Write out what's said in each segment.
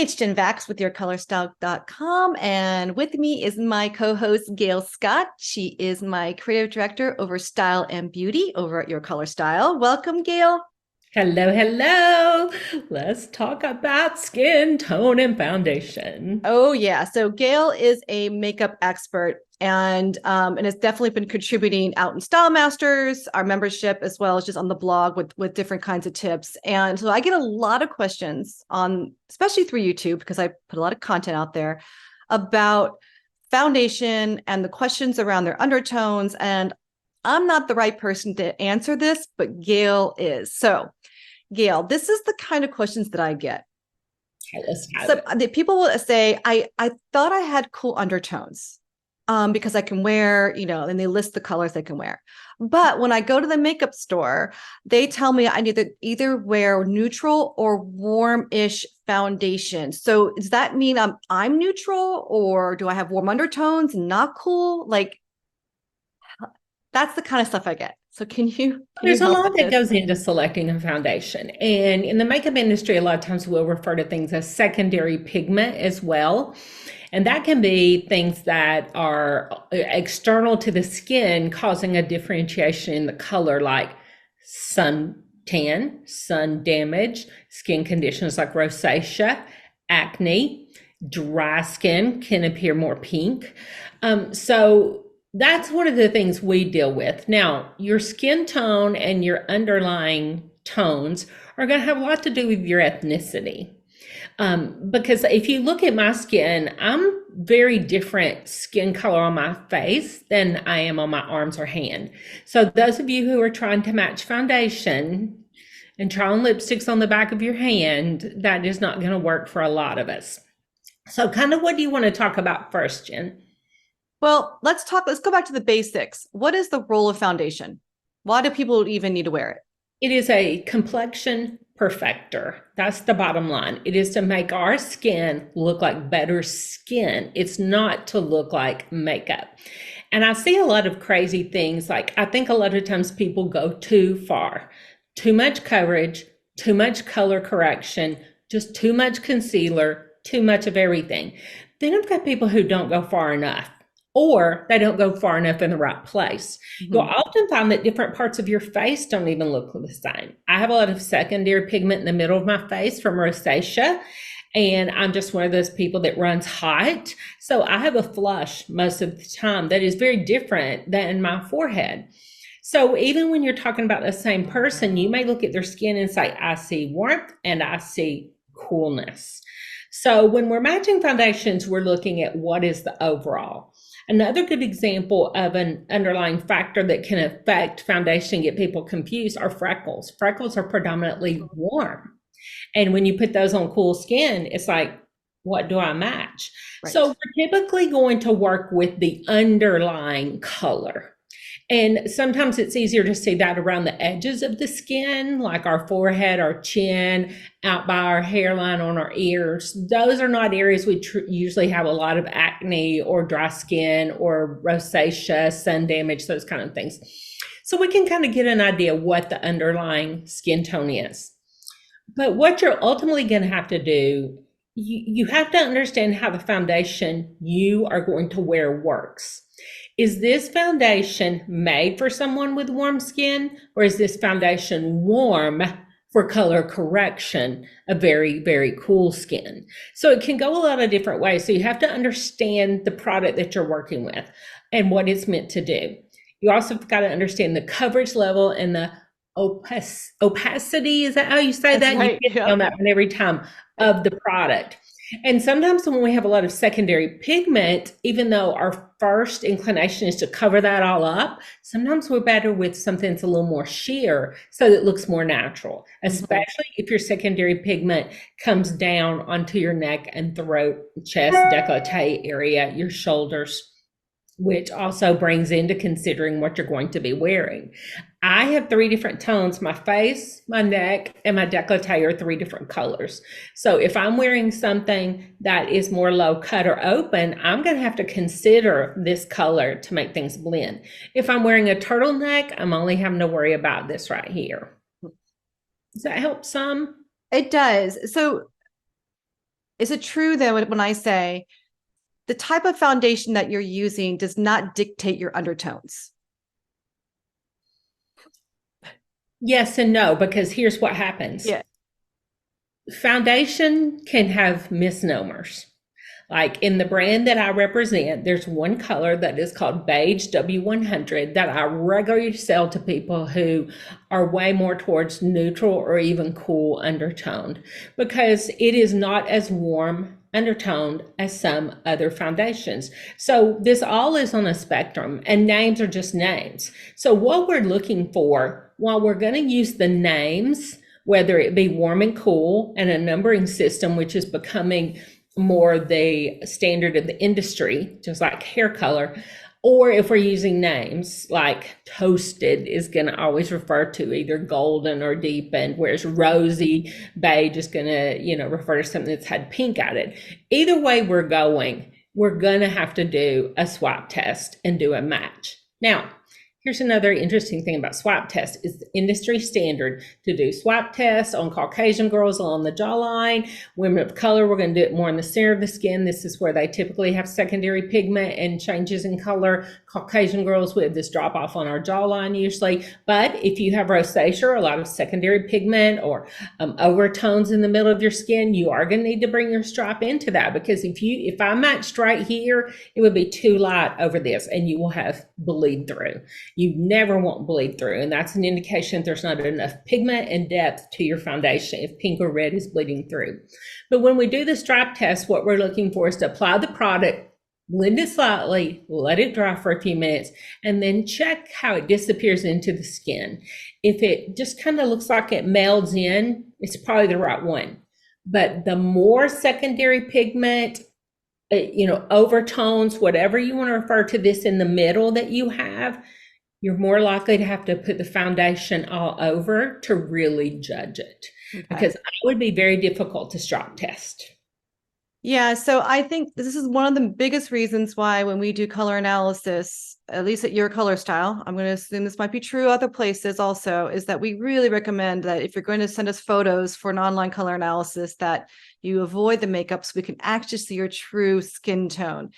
it's Jen Vax with yourcolorstyle.com. And with me is my co-host, Gail Scott. She is my creative director over style and beauty over at Your Color Style. Welcome, Gail. Hello, hello. Let's talk about skin tone and foundation. Oh, yeah. So Gail is a makeup expert and has definitely been contributing out in Style Masters, our membership, as well as just on the blog with different kinds of tips. And so I get a lot of questions on, especially through YouTube, because I put a lot of content out there about foundation and the questions around their undertones. And I'm not the right person to answer this, but Gail is. So, Gail, this is the kind of questions that I get. Okay, let's have So it. the people will say, I thought I had cool undertones because I can wear, and they list the colors they can wear. But when I go to the makeup store, they tell me I need to either wear neutral or warm-ish foundation. So does that mean I'm neutral, or do I have warm undertones and not cool? Like, that's the kind of stuff I get. So can you There's a help lot with that this? goes into selecting a foundation. And in the makeup industry, a lot of times we'll refer to things as secondary pigment as well. And that can be things that are external to the skin, causing a differentiation in the color, like sun tan, sun damage, skin conditions like rosacea, acne, dry skin can appear more pink. So that's one of the things we deal with. Now, your skin tone and your underlying tones are going to have a lot to do with your ethnicity. Because if you look at my skin, I'm very different skin color on my face than I am on my arms or hand. So those of you who are trying to match foundation and try on lipsticks on the back of your hand, that is not going to work for a lot of us. So kind of what do you want to talk about first, Jen? Well, let's go back to the basics. What is the role of foundation? Why do people even need to wear it? It is a complexion perfector. That's the bottom line. It is to make our skin look like better skin. It's not to look like makeup. And I see a lot of crazy things. Like, I think a lot of times people go too far, too much coverage, too much color correction, just too much concealer, too much of everything. Then I've got people who don't go far enough, or they don't go far enough in the right place. You'll Mhm. often find that different parts of your face don't even look the same. I have a lot of secondary pigment in the middle of my face from rosacea, and I'm just one of those people that runs hot. So I have a flush most of the time that is very different than my forehead. So even when you're talking about the same person, you may look at their skin and say, I see warmth and I see coolness. So when we're matching foundations, we're looking at what is the overall. Another good example of an underlying factor that can affect foundation and get people confused are freckles. Freckles are predominantly warm. And when you put those on cool skin, it's like, what do I match? So Right. we're typically going to work with the underlying color. And sometimes it's easier to see that around the edges of the skin, like our forehead, our chin, out by our hairline, on our ears. Those are not areas we usually have a lot of acne or dry skin or rosacea, sun damage, those kind of things. So we can kind of get an idea what the underlying skin tone is. But what you're ultimately going to have to do, you have to understand how the foundation you are going to wear works. Is this foundation made for someone with warm skin, or is this foundation warm for color correction of very, very cool skin? So it can go a lot of different ways. So you have to understand the product that you're working with and what it's meant to do. You also have got to understand the coverage level and the opacity. Is that how you say That's that? You right. get me on Yep. that one every time, of the product. And sometimes when we have a lot of secondary pigment, even though our first inclination is to cover that all up, sometimes we're better with something that's a little more sheer so that it looks more natural, Mhm. especially if your secondary pigment comes down onto your neck and throat, chest, décolleté area, your shoulders, which also brings into considering what you're going to be wearing. I have three different tones. My face, my neck, and my décolleté are three different colors. So if I'm wearing something that is more low cut or open, I'm going to have to consider this color to make things blend. If I'm wearing a turtleneck, I'm only having to worry about this right here. Does that help some? It does. So is it true that when I say the type of foundation that you're using does not dictate your undertones? Yes and no, because here's what happens. Yeah. Foundation can have misnomers. Like in the brand that I represent, there's one color that is called Beige W100 that I regularly sell to people who are way more towards neutral or even cool undertoned because it is not as warm undertoned as some other foundations. So this all is on a spectrum and names are just names. So what we're looking for, while we're going to use the names, whether it be warm and cool and a numbering system, which is becoming more the standard of the industry, just like hair color, or if we're using names like toasted is going to always refer to either golden or deepened, whereas rosy beige is going to, refer to something that's had pink added. Either way we're going to have to do a swap test and do a match. Now, here's another interesting thing about swap test is the industry standard to do swap tests on Caucasian girls along the jawline. Women of color, we're going to do it more in the center of the skin. This is where they typically have secondary pigment and changes in color. Caucasian girls, we have this drop off on our jawline usually. But if you have rosacea or a lot of secondary pigment or overtones in the middle of your skin, you are going to need to bring your stripe into that because if I matched right here, it would be too light over this and you will have bleed through. You never want bleed through, and that's an indication there's not enough pigment and depth to your foundation if pink or red is bleeding through. But when we do the stripe test, what we're looking for is to apply the product, blend it slightly, let it dry for a few minutes, and then check how it disappears into the skin. If it just kind of looks like it melds in, it's probably the right one. But the more secondary pigment, overtones, whatever you want to refer to this in the middle that you have, you're more likely to have to put the foundation all over to really judge it. Okay. Because it would be very difficult to stripe test. Yeah, so I think this is one of the biggest reasons why when we do color analysis, at least at Your Color Style, I'm going to assume this might be true other places also, is that we really recommend that if you're going to send us photos for an online color analysis, that you avoid the makeup so we can actually see your true skin tone.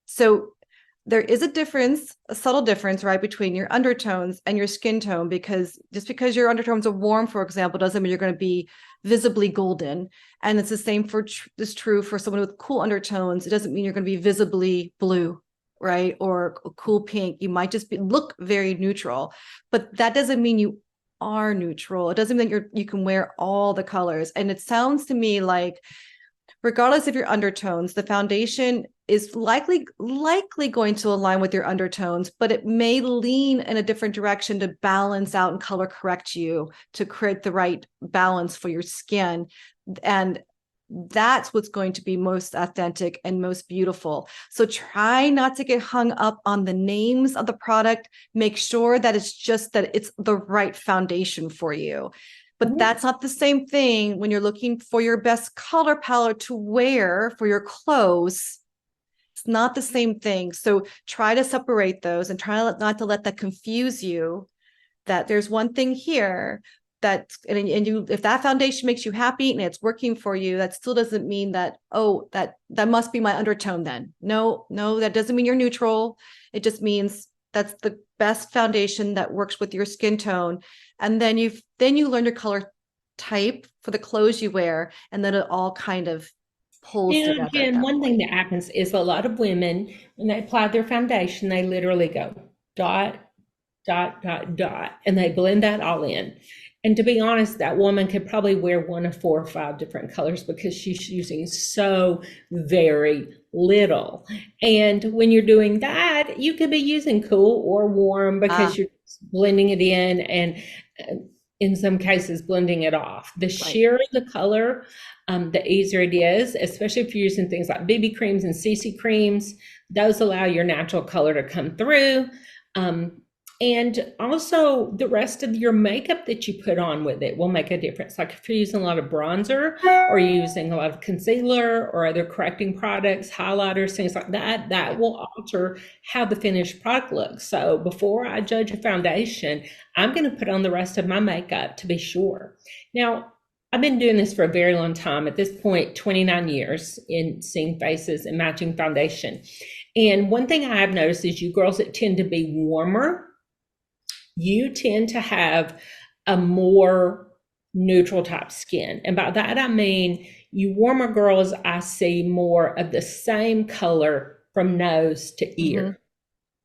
So there is a subtle difference, right, between your undertones and your skin tone, because just because your undertones are warm, for example, doesn't mean you're going to be visibly golden. And it's the same is true for someone with cool undertones. It doesn't mean you're going to be visibly blue, right, or a cool pink. You might just look very neutral, but that doesn't mean you are neutral. It doesn't mean that you can wear all the colors. And it sounds to me like, regardless of your undertones, the foundation is likely going to align with your undertones, but it may lean in a different direction to balance out and color correct you to create the right balance for your skin. And that's what's going to be most authentic and most beautiful. So try not to get hung up on the names of the product. Make sure that it's the right foundation for you. But that's not the same thing when you're looking for your best color palette to wear for your clothes. It's not the same thing. So try to separate those and try not to let that confuse you, that there's one thing here if that foundation makes you happy and it's working for you, that still doesn't mean that, that must be my undertone then. No, that doesn't mean you're neutral. It just means that's the best foundation that works with your skin tone. And then you learn your color type for the clothes you wear, and then it all kind of pulls together. Again, one thing that happens is a lot of women, when they apply their foundation, they literally go dot, dot, dot, dot, and they blend that all in. And to be honest, that woman could probably wear one of 4 or 5 different colors because she's using so very little. And when you're doing that, you could be using cool or warm because you're blending it in and in some cases blending it off. The sheer the color, the easier it is, especially if you're using things like BB creams and CC creams. Those allow your natural color to come through. And also the rest of your makeup that you put on with it will make a difference. Like if you're using a lot of bronzer or you're using a lot of concealer or other correcting products, highlighters, things like that, that will alter how the finished product looks. So before I judge a foundation, I'm going to put on the rest of my makeup to be sure. Now, I've been doing this for a very long time. At this point, 29 years in seeing faces and matching foundation. And one thing I have noticed is you girls that tend to be warmer, you tend to have a more neutral type skin. And by that, I mean, you warmer girls, I see more of the same color from nose to ear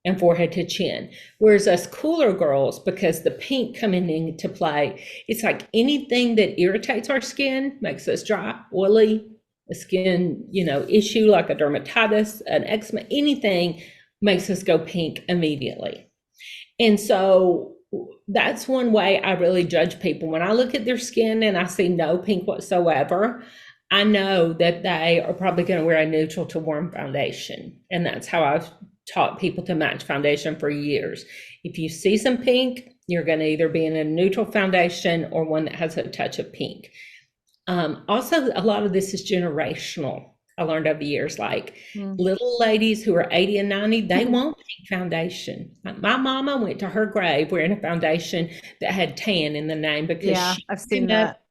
and forehead to chin. Whereas us cooler girls, because the pink coming into play, it's like anything that irritates our skin, makes us dry, oily, a skin, issue like a dermatitis, an eczema, anything makes us go pink immediately. And so that's one way I really judge people. When I look at their skin and I see no pink whatsoever, I know that they are probably going to wear a neutral to warm foundation. And that's how I've taught people to match foundation for years. If you see some pink, you're going to either be in a neutral foundation or one that has a touch of pink. Also, a lot of this is generational. I learned over the years, like little ladies who are 80 and 90, they want pink foundation. My mama went to her grave wearing a foundation that had tan in the name because I've seen that.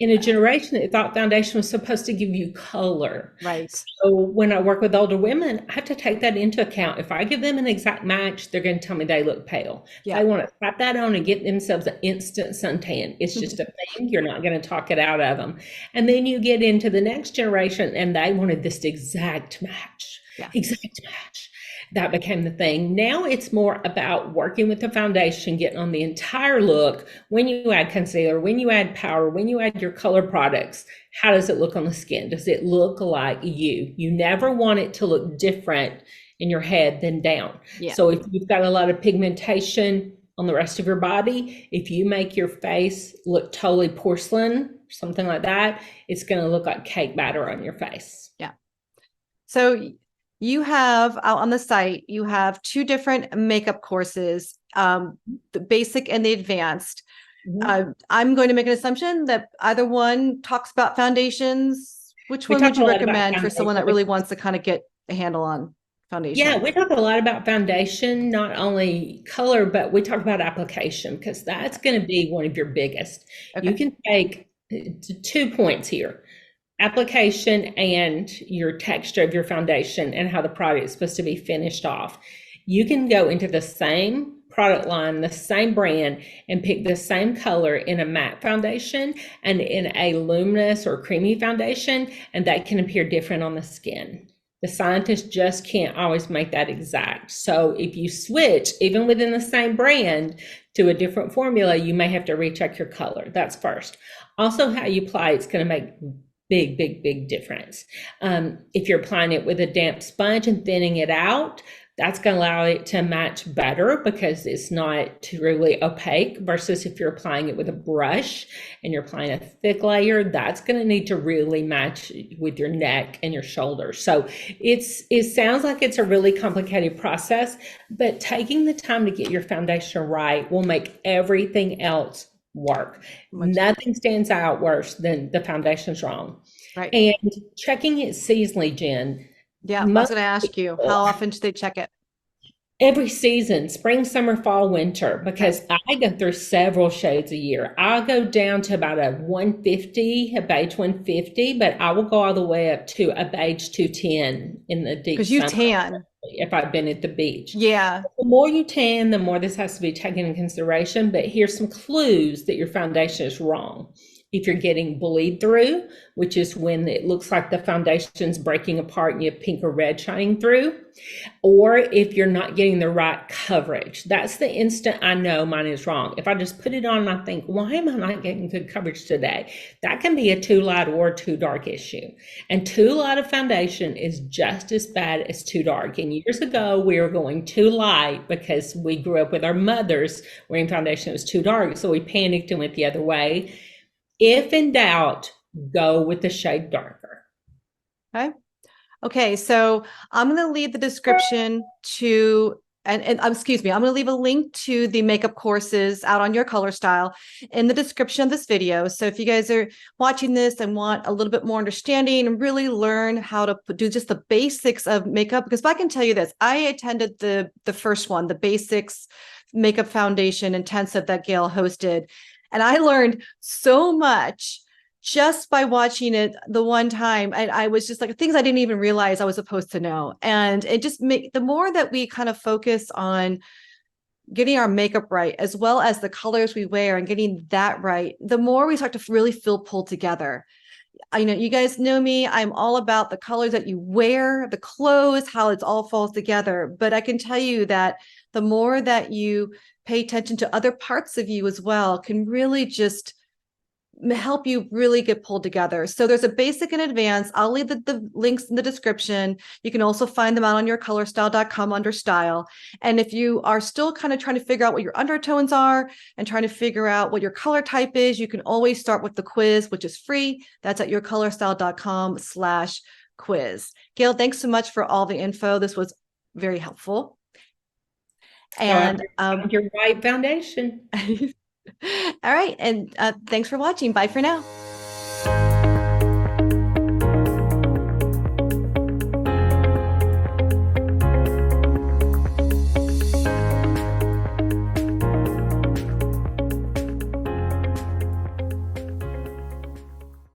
In a generation that thought foundation was supposed to give you color. Right. So when I work with older women, I have to take that into account. If I give them an exact match, they're going to tell me they look pale. Yeah. They want to slap that on and get themselves an instant suntan. It's just a thing. You're not going to talk it out of them. And then you get into the next generation and they wanted this exact match. Yeah. Exact match. That became the thing. Now it's more about working with the foundation, getting on the entire look. When you add concealer, when you add powder, when you add your color products, how does it look on the skin? Does it look like you? You never want it to look different in your head than down. Yeah. So if you've got a lot of pigmentation on the rest of your body, if you make your face look totally porcelain, something like that, it's going to look like cake batter on your face. Yeah. So you have out on the site, you have 2 different makeup courses, the basic and the advanced. I'm going to make an assumption that either one talks about foundations. Which one would you recommend for someone that really wants to kind of get a handle on foundation? Yeah, we talk a lot about foundation, not only color, but we talk about application because that's going to be one of your biggest. Okay. You can take 2 points here. Application and your texture of your foundation and how the product is supposed to be finished off. You can go into the same product line, the same brand, and pick the same color in a matte foundation and in a luminous or creamy foundation, and that can appear different on the skin. The scientists just can't always make that exact. So if you switch, even within the same brand, to a different formula, you may have to recheck your color. That's first. Also, how you apply it's going to make big difference. If you're applying it with a damp sponge and thinning it out, that's going to allow it to match better because it's not truly opaque versus if you're applying it with a brush and you're applying a thick layer, that's going to need to really match with your neck and your shoulders. So it sounds like it's a really complicated process, but taking the time to get your foundation right will make everything else work. Nothing stands out worse than the foundation's wrong. Right. And checking it seasonally, Jen. Yeah, I was going to ask you, how often should they check it? Every season, spring, summer, fall, winter, because I go through several shades a year. I'll go down to about a 150, a beige 150, but I will go all the way up to a beige 210 in the deep summer. Because you tan. If I've been at the beach. Yeah. The more you tan, the more this has to be taken into consideration. But here's some clues that your foundation is wrong. If you're getting bleed through, which is when it looks like the foundation's breaking apart and you have pink or red shining through, or if you're not getting the right coverage, that's the instant I know mine is wrong. If I just put it on and I think, why am I not getting good coverage today? That can be a too light or too dark issue. And too light of foundation is just as bad as too dark. And years ago, we were going too light because we grew up with our mothers wearing foundation that was too dark. So we panicked and went the other way. If in doubt, go with the shade darker. Okay. So I'm going to leave the description to, and excuse me, I'm going to leave a link to the makeup courses out on your color style in the description of this video. So if you guys are watching this and want a little bit more understanding and really learn how to do just the basics of makeup, because I can tell you this, I attended the first one, the basics makeup foundation intensive that Gail hosted. And I learned so much just by watching it the one time, I was just like things I didn't even realize I was supposed to know. And it just make the more that we kind of focus on getting our makeup right, as well as the colors we wear and getting that right, the more we start to really feel pulled together. I know you guys know me. I'm all about the colors that you wear, the clothes, how it all falls together. But I can tell you that the more that you pay attention to other parts of you as well can really just help you really get pulled together. So there's a basic and advanced. I'll leave the links in the description. You can also find them out on yourcolorstyle.com under style. And if you are still kind of trying to figure out what your undertones are and trying to figure out what your color type is, you can always start with the quiz, which is free. That's at yourcolorstyle.com/quiz. Gail, thanks so much for all the info. This was very helpful. So I hope And you found your right foundation. all right. And thanks for watching. Bye for now.